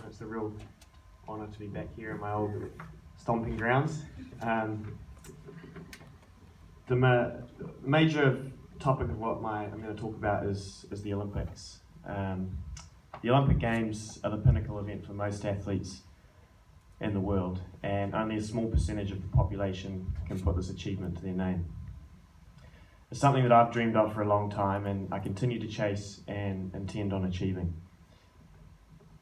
It's a real honour to be back here in my old stomping grounds. The major topic of what I'm going to talk about is the Olympics. The Olympic Games are the pinnacle event for most athletes in the world, and only a small percentage of the population can put this achievement to their name. It's something that I've dreamed of for a long time, and I continue to chase and intend on achieving.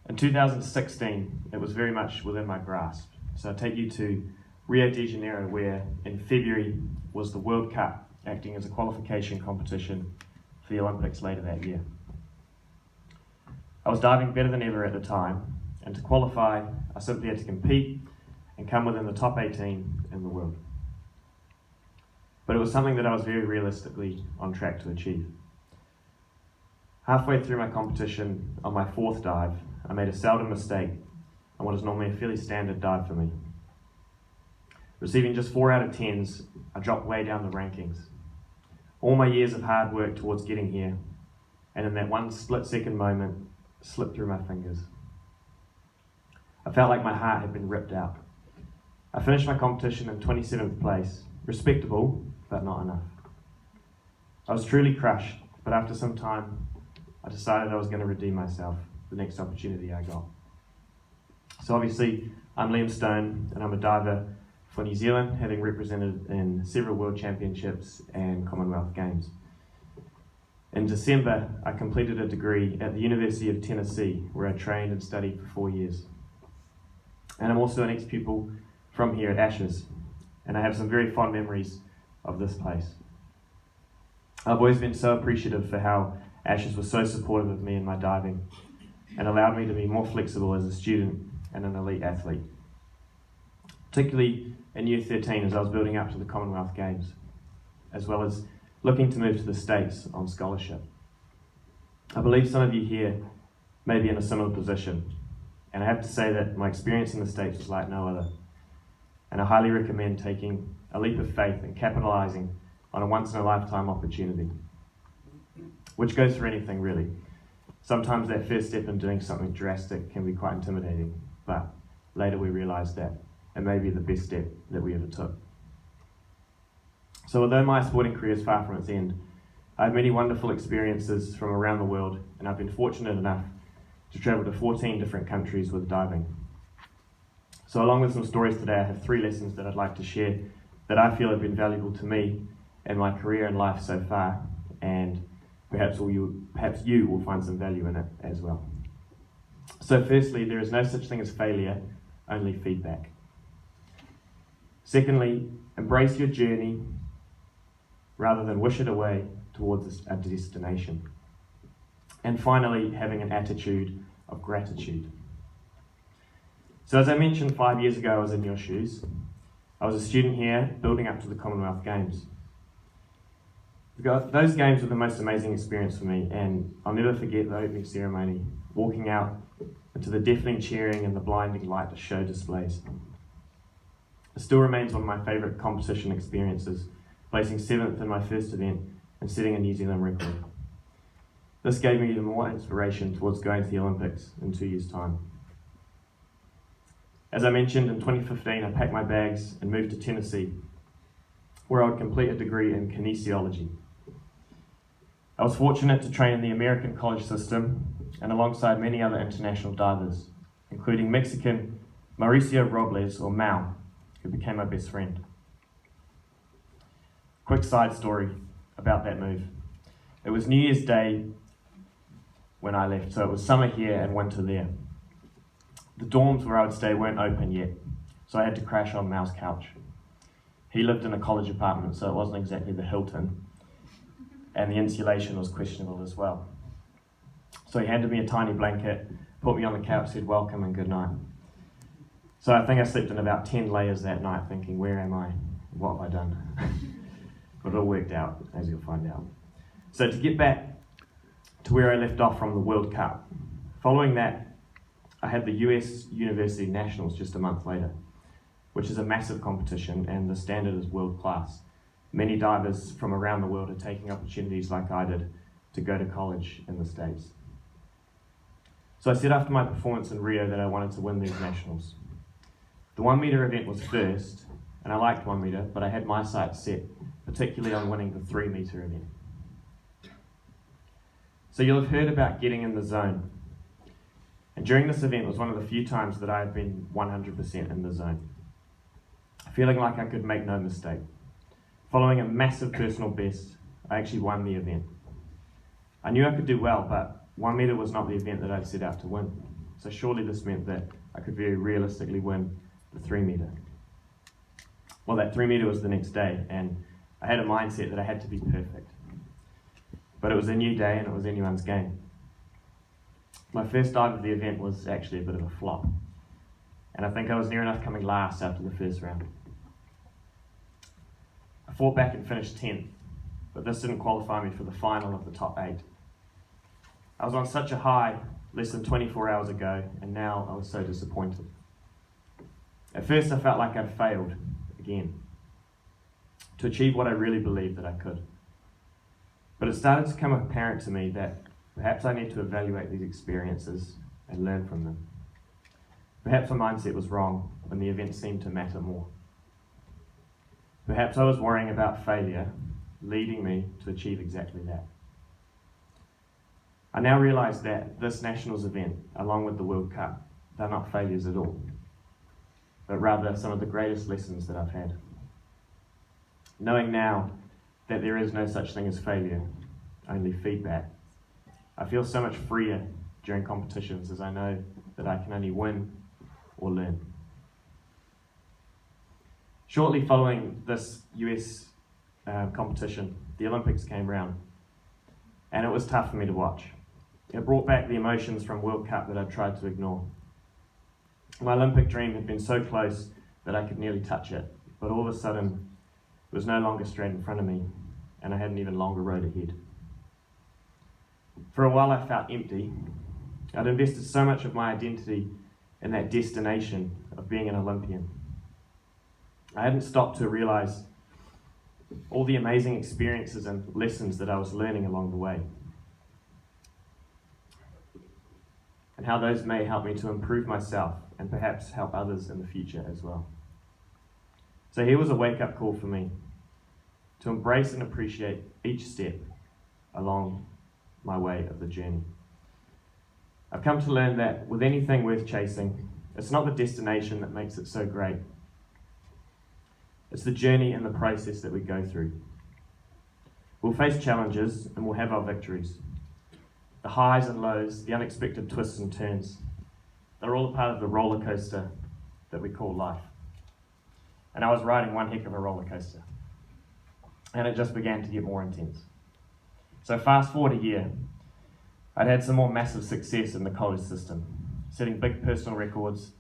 In 2016, it was very much within my grasp. So I take you to Rio de Janeiro, where in February was the World Cup, acting as a qualification competition for the Olympics later that year. I was diving better than ever at the time, and to qualify, I simply had to compete and come within the top 18 in the world. But it was something that I was very realistically on track to achieve. Halfway through my competition, on my fourth dive, I made a seldom mistake on what is normally a fairly standard dive for me. Receiving just 4 out of 10s, I dropped way down the rankings. All my years of hard work towards getting here, and in that one split-second moment, slipped through my fingers. I felt like my heart had been ripped out. I finished my competition in 27th place, respectable, but not enough. I was truly crushed, but after some time, I decided I was going to redeem myself the next opportunity I got. So obviously, I'm Liam Stone, and I'm a diver for New Zealand, having represented in several World Championships and Commonwealth Games. In December, I completed a degree at the University of Tennessee, where I trained and studied for 4 years. And I'm also an ex-pupil from here at ASHS, and I have some very fond memories of this place. I've always been so appreciative for how ASHS was so supportive of me in my diving and allowed me to be more flexible as a student and an elite athlete. Particularly in Year 13 as I was building up to the Commonwealth Games, as well as looking to move to the States on scholarship. I believe some of you here may be in a similar position, and I have to say that my experience in the States was like no other. And I highly recommend taking a leap of faith and capitalizing on a once-in-a-lifetime opportunity, which goes for anything really. Sometimes that first step in doing something drastic can be quite intimidating, but later we realize that it may be the best step that we ever took. So although my sporting career is far from its end, I have many wonderful experiences from around the world, and I've been fortunate enough to travel to 14 different countries with diving. So along with some stories today, I have 3 lessons that I'd like to share that I feel have been valuable to me in my career and life so far, and perhaps you will find some value in it as well. So firstly, there is no such thing as failure, only feedback. Secondly, embrace your journey rather than wish it away towards a destination. And finally, having an attitude of gratitude. So as I mentioned, 5 years ago I was in your shoes. I was a student here building up to the Commonwealth Games. Those games were the most amazing experience for me, and I'll never forget the opening ceremony, walking out into the deafening cheering and the blinding light show displays. It still remains one of my favourite competition experiences, placing 7th in my first event and setting a New Zealand record. This gave me even more inspiration towards going to the Olympics in 2 years' time. As I mentioned, in 2015 I packed my bags and moved to Tennessee, where I would complete a degree in kinesiology. I was fortunate to train in the American college system and alongside many other international divers, including Mexican Mauricio Robles, or Mau, who became my best friend. Quick side story about that move. It was New Year's Day when I left, so it was summer here and winter there. The dorms where I would stay weren't open yet, so I had to crash on Mau's couch. He lived in a college apartment, so it wasn't exactly the Hilton, and the insulation was questionable as well. So he handed me a tiny blanket, put me on the couch, said welcome and good night. So I think I slept in about 10 layers that night thinking, where am I? What have I done? But it all worked out, as you'll find out. So to get back to where I left off from the World Cup, following that, I had the US University Nationals just a month later, which is a massive competition and the standard is world class. Many divers from around the world are taking opportunities like I did to go to college in the States. So I said after my performance in Rio that I wanted to win these nationals. The 1 metre event was first, and I liked 1 metre, but I had my sights set, particularly on winning the 3 metre event. So you'll have heard about getting in the zone. And during this event was one of the few times that I had been 100% in the zone. Feeling like I could make no mistake. Following a massive personal best, I actually won the event. I knew I could do well, but 1 metre was not the event that I'd set out to win. So surely this meant that I could very realistically win the 3 metre. Well, that 3 metre was the next day, and I had a mindset that I had to be perfect. But it was a new day and it was anyone's game. My first dive of the event was actually a bit of a flop. And I think I was near enough coming last after the first round. I fought back and finished 10th, but this didn't qualify me for the final of the top 8. I was on such a high less than 24 hours ago, and now I was so disappointed. At first I felt like I'd failed again to achieve what I really believed that I could. But it started to become apparent to me that perhaps I need to evaluate these experiences and learn from them. Perhaps my mindset was wrong when the event seemed to matter more. Perhaps I was worrying about failure, leading me to achieve exactly that. I now realise that this Nationals event, along with the World Cup, they're not failures at all, but rather some of the greatest lessons that I've had. Knowing now that there is no such thing as failure, only feedback, I feel so much freer during competitions as I know that I can only win or learn. Shortly following this US competition, the Olympics came round, and it was tough for me to watch. It brought back the emotions from World Cup that I'd tried to ignore. My Olympic dream had been so close that I could nearly touch it, but all of a sudden it was no longer straight in front of me, and I had an even longer road ahead. For a while I felt empty. I'd invested so much of my identity in that destination of being an Olympian. I hadn't stopped to realise all the amazing experiences and lessons that I was learning along the way, and how those may help me to improve myself and perhaps help others in the future as well. So here was a wake-up call for me to embrace and appreciate each step along my way of the journey. I've come to learn that with anything worth chasing, it's not the destination that makes it so great. It's the journey and the process that we go through. We'll face challenges and we'll have our victories. The highs and lows, the unexpected twists and turns, they're all a part of the roller coaster that we call life. And I was riding one heck of a roller coaster. And it just began to get more intense. So fast forward a year, I'd had some more massive success in the college system, setting big personal records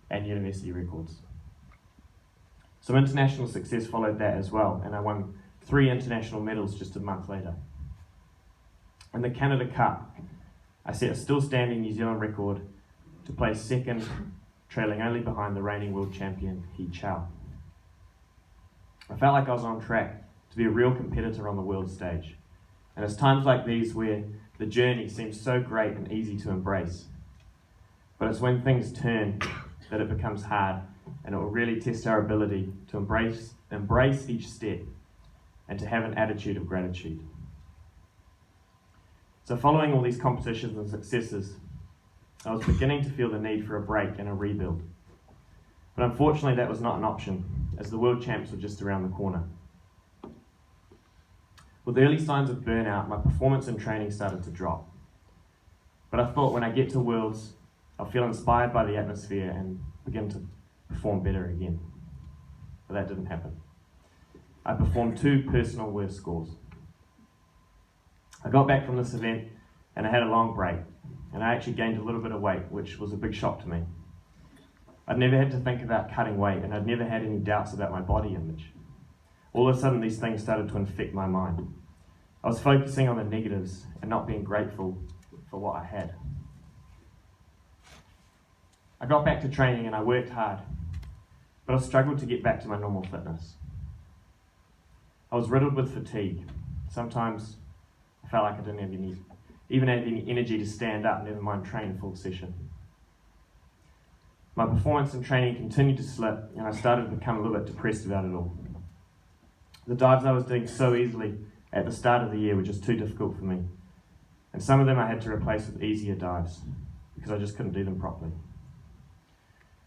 and university records. Some international success followed that as well, and I won 3 international medals just a month later. In the Canada Cup, I set a still standing New Zealand record to place second, trailing only behind the reigning world champion, He Chao. I felt like I was on track to be a real competitor on the world stage. And it's times like these where the journey seems so great and easy to embrace. But it's when things turn that it becomes hard, and it will really test our ability to embrace each step and to have an attitude of gratitude. So following all these competitions and successes, I was beginning to feel the need for a break and a rebuild. But unfortunately that was not an option, as the world champs were just around the corner. With early signs of burnout, my performance and training started to drop. But I thought when I get to Worlds, I'll feel inspired by the atmosphere and begin to perform better again. But that didn't happen. I performed 2 personal worst scores. I got back from this event and I had a long break, and I actually gained a little bit of weight, which was a big shock to me. I'd never had to think about cutting weight, and I'd never had any doubts about my body image. All of a sudden, these things started to infect my mind. I was focusing on the negatives and not being grateful for what I had. I got back to training and I worked hard, but I struggled to get back to my normal fitness. I was riddled with fatigue. Sometimes I felt like I didn't have even had any energy to stand up, never mind train a full session. My performance in training continued to slip, and I started to become a little bit depressed about it all. The dives I was doing so easily at the start of the year were just too difficult for me, and some of them I had to replace with easier dives because I just couldn't do them properly.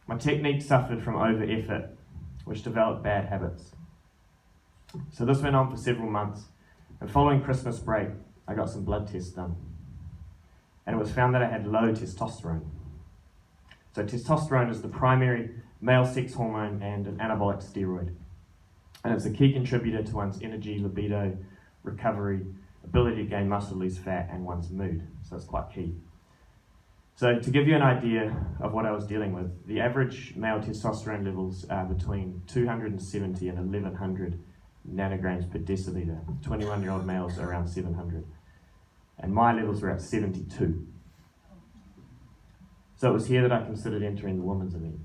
My technique suffered from over-effort, which developed bad habits. So this went on for several months, and following Christmas break, I got some blood tests done, and it was found that I had low testosterone. So testosterone is the primary male sex hormone and an anabolic steroid, and it's a key contributor to one's energy, libido, recovery, ability to gain muscle, lose fat, and one's mood. So it's quite key. So to give you an idea of what I was dealing with, the average male testosterone levels are between 270 and 1100 nanograms per deciliter. 21-year-old males are around 700. And my levels were at 72. So it was here that I considered entering the women's event.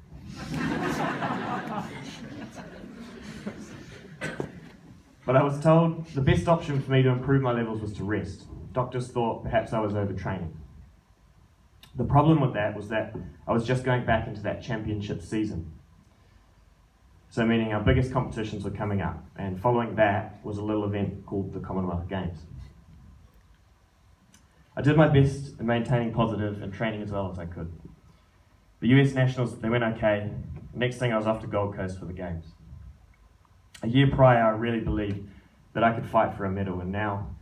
But I was told the best option for me to improve my levels was to rest. Doctors thought perhaps I was overtraining. The problem with that was that I was just going back into that championship season. So meaning our biggest competitions were coming up, and following that was a little event called the Commonwealth Games. I did my best in maintaining positive and training as well as I could. The US Nationals, they went okay. Next thing I was off to Gold Coast for the Games. A year prior, I really believed that I could fight for a medal, and now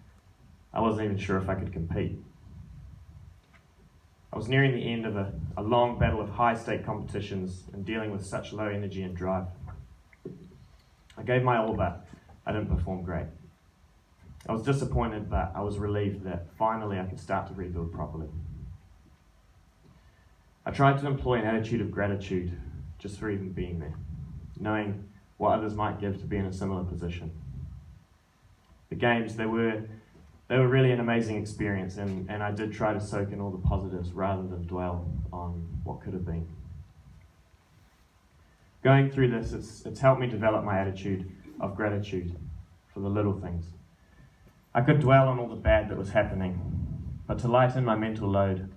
I wasn't even sure if I could compete. I was nearing the end of a long battle of high-stake competitions and dealing with such low energy and drive. I gave my all, but I didn't perform great. I was disappointed, but I was relieved that finally I could start to rebuild properly. I tried to employ an attitude of gratitude just for even being there, knowing what others might give to be in a similar position. The Games, they were really an amazing experience, and I did try to soak in all the positives rather than dwell on what could have been. Going through this, it's helped me develop my attitude of gratitude for the little things. I could dwell on all the bad that was happening, but to lighten my mental load,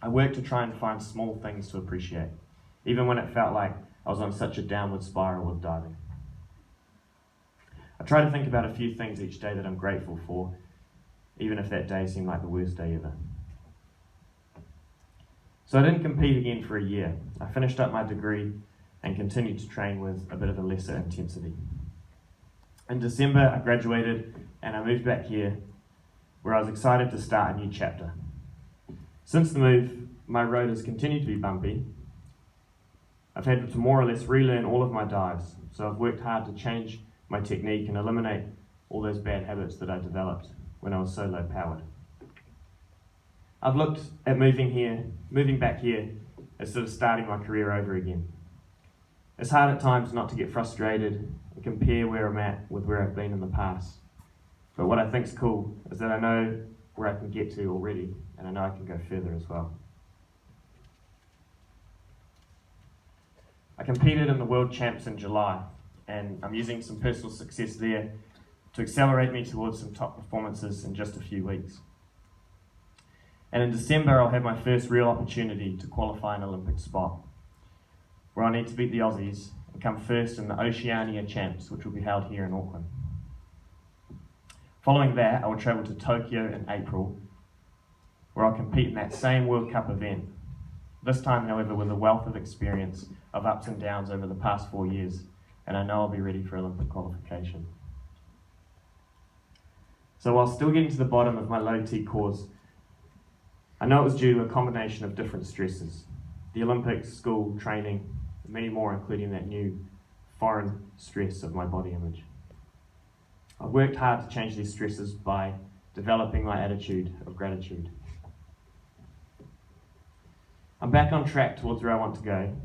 I worked to try and find small things to appreciate, even when it felt like I was on such a downward spiral with diving. I try to think about a few things each day that I'm grateful for, even if that day seemed like the worst day ever. So I didn't compete again for a year. I finished up my degree and continued to train with a bit of a lesser intensity. In December, I graduated and I moved back here, where I was excited to start a new chapter. Since the move, my road has continued to be bumpy. I've had to more or less relearn all of my dives, so I've worked hard to change my technique and eliminate all those bad habits that I developed when I was so low powered. I've looked at moving back here as sort of starting my career over again. It's hard at times not to get frustrated and compare where I'm at with where I've been in the past. But what I think's cool is that I know where I can get to already, and I know I can go further as well. I competed in the World Champs in July, and I'm using some personal success there to accelerate me towards some top performances in just a few weeks. And in December, I'll have my first real opportunity to qualify an Olympic spot, where I need to beat the Aussies and come first in the Oceania Champs, which will be held here in Auckland. Following that, I will travel to Tokyo in April, where I'll compete in that same World Cup event. This time, however, with a wealth of experience of ups and downs over the past 4 years, and I know I'll be ready for Olympic qualification. So while still getting to the bottom of my low T cause, I know it was due to a combination of different stresses. The Olympics, school, training, and many more, including that new foreign stress of my body image. I've worked hard to change these stresses by developing my attitude of gratitude. I'm back on track towards where I want to go,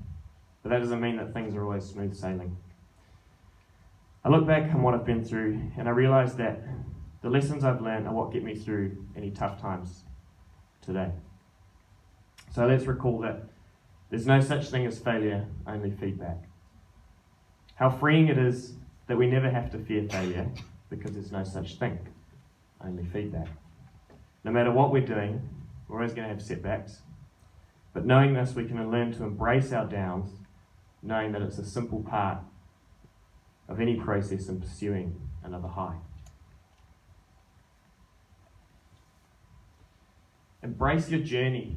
but that doesn't mean that things are always smooth sailing. I look back on what I've been through, and I realise that the lessons I've learned are what get me through any tough times today. So let's recall that there's no such thing as failure, only feedback. How freeing it is that we never have to fear failure, because there's no such thing, only feedback. No matter what we're doing, we're always going to have setbacks. But knowing this, we can learn to embrace our downs, knowing that it's a simple part of any process in pursuing another high. Embrace your journey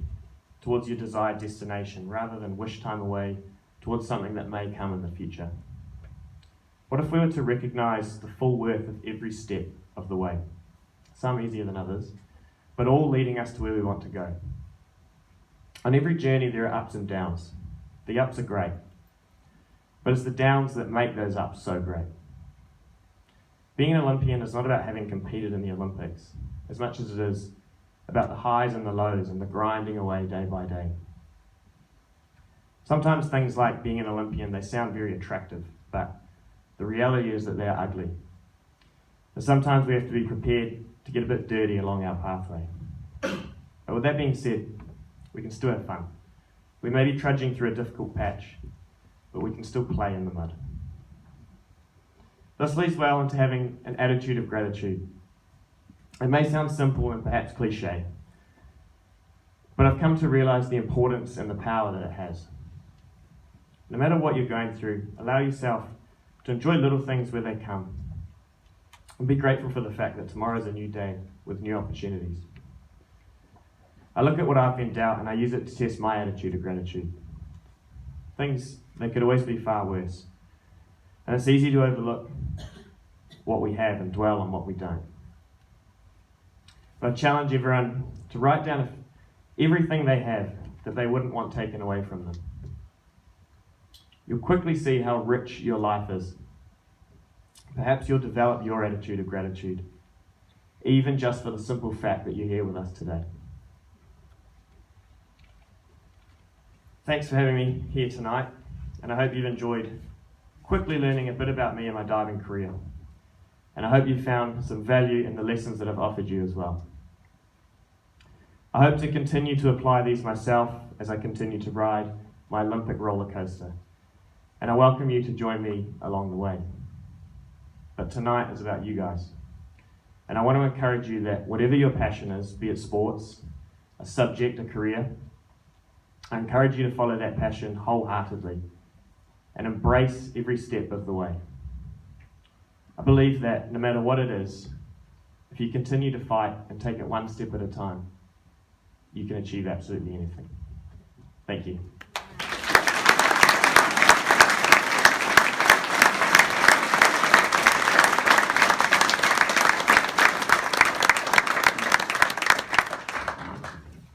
towards your desired destination rather than wish time away towards something that may come in the future. What if we were to recognize the full worth of every step of the way? Some easier than others, but all leading us to where we want to go. On every journey there are ups and downs. The ups are great, but it's the downs that make those ups so great. Being an Olympian is not about having competed in the Olympics, as much as it is about the highs and the lows and the grinding away day by day. Sometimes things like being an Olympian, they sound very attractive, but the reality is that they're ugly. And sometimes we have to be prepared to get a bit dirty along our pathway. But with that being said, we can still have fun. We may be trudging through a difficult patch, but we can still play in the mud. This leads well into having an attitude of gratitude. It may sound simple and perhaps cliche, but I've come to realize the importance and the power that it has. No matter what you're going through, allow yourself to enjoy little things where they come, and be grateful for the fact that tomorrow is a new day with new opportunities. I look at what I've been out and I use it to test my attitude of gratitude. Things that could always be far worse, and it's easy to overlook what we have and dwell on what we don't. But I challenge everyone to write down everything they have that they wouldn't want taken away from them. You'll quickly see how rich your life is. Perhaps you'll develop your attitude of gratitude, even just for the simple fact that you're here with us today. Thanks for having me here tonight, and I hope you've enjoyed quickly learning a bit about me and my diving career. And I hope you found some value in the lessons that I've offered you as well. I hope to continue to apply these myself as I continue to ride my Olympic roller coaster. And I welcome you to join me along the way. But tonight is about you guys. And I want to encourage you that whatever your passion is, be it sports, a subject, a career, I encourage you to follow that passion wholeheartedly and embrace every step of the way. I believe that no matter what it is, if you continue to fight and take it one step at a time, you can achieve absolutely anything. Thank you.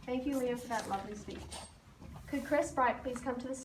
Thank you, Liam, for that lovely speech. Could Chris Bright please come to the